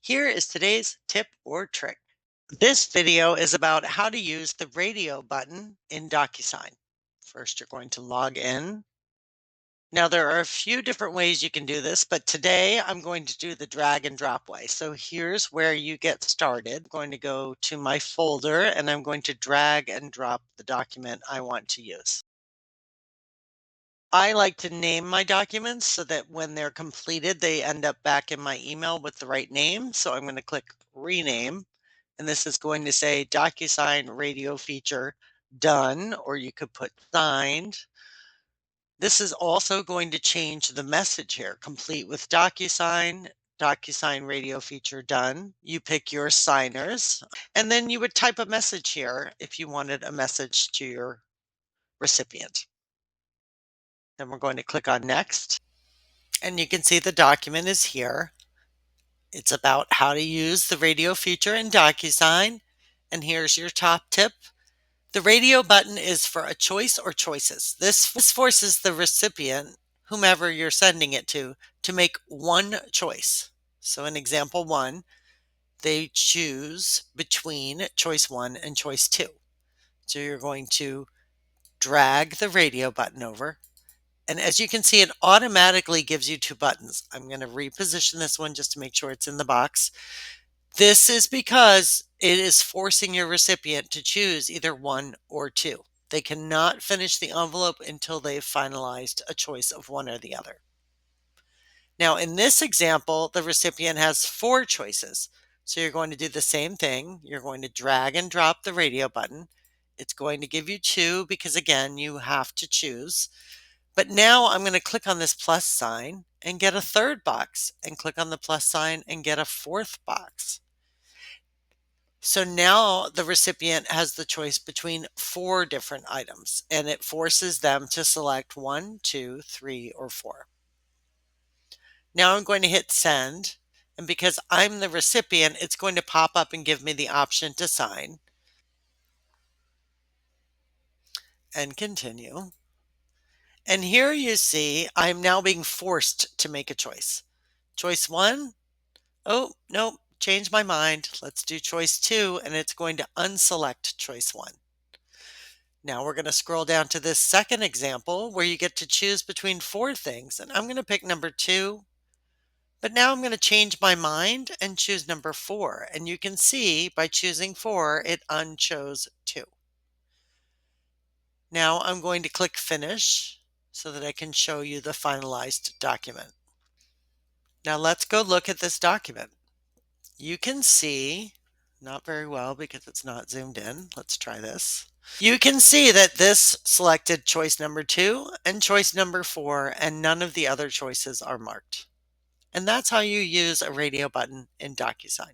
Here is today's tip or trick. This video is about how to use the radio button in DocuSign. First, you're going to log in. Now, there are a few different ways you can do this, but today I'm going to do the drag and drop way. So here's where you get started. I'm going to go to my folder and I'm going to drag and drop the document I want to use. I like to name my documents so that when they're completed, they end up back in my email with the right name. So I'm going to click rename, and this is going to say DocuSign radio feature done, or you could put signed. This is also going to change the message here, complete with DocuSign, DocuSign radio feature done. You pick your signers, and then you would type a message here if you wanted a message to your recipient. Then we're going to click on next. And you can see the document is here. It's about how to use the radio feature in DocuSign. And here's your top tip. The radio button is for a choice or choices. This forces the recipient, whomever you're sending it to make one choice. So in example one, they choose between choice one and choice two. So you're going to drag the radio button over. And as you can see, it automatically gives you two buttons. I'm going to reposition this one just to make sure it's in the box. This is because it is forcing your recipient to choose either one or two. They cannot finish the envelope until they've finalized a choice of one or the other. Now, in this example, the recipient has four choices. So you're going to do the same thing. You're going to drag and drop the radio button. It's going to give you two because, again, you have to choose. But now I'm going to click on this plus sign and get a third box, and click on the plus sign and get a fourth box. So now the recipient has the choice between four different items, and it forces them to select one, two, three, or four. Now I'm going to hit send, and because I'm the recipient, it's going to pop up and give me the option to sign and continue. And here you see I'm now being forced to make a choice. Choice one, oh, nope, change my mind. Let's do choice two, and it's going to unselect choice one. Now we're going to scroll down to this second example where you get to choose between four things, and I'm going to pick number two, but now I'm going to change my mind and choose number four. And you can see by choosing four, it unchose two. Now I'm going to click finish so that I can show you the finalized document. Now let's go look at this document. You can see, not very well because it's not zoomed in. Let's try this. You can see that this selected choice number two and choice number four, and none of the other choices are marked. And that's how you use a radio button in DocuSign.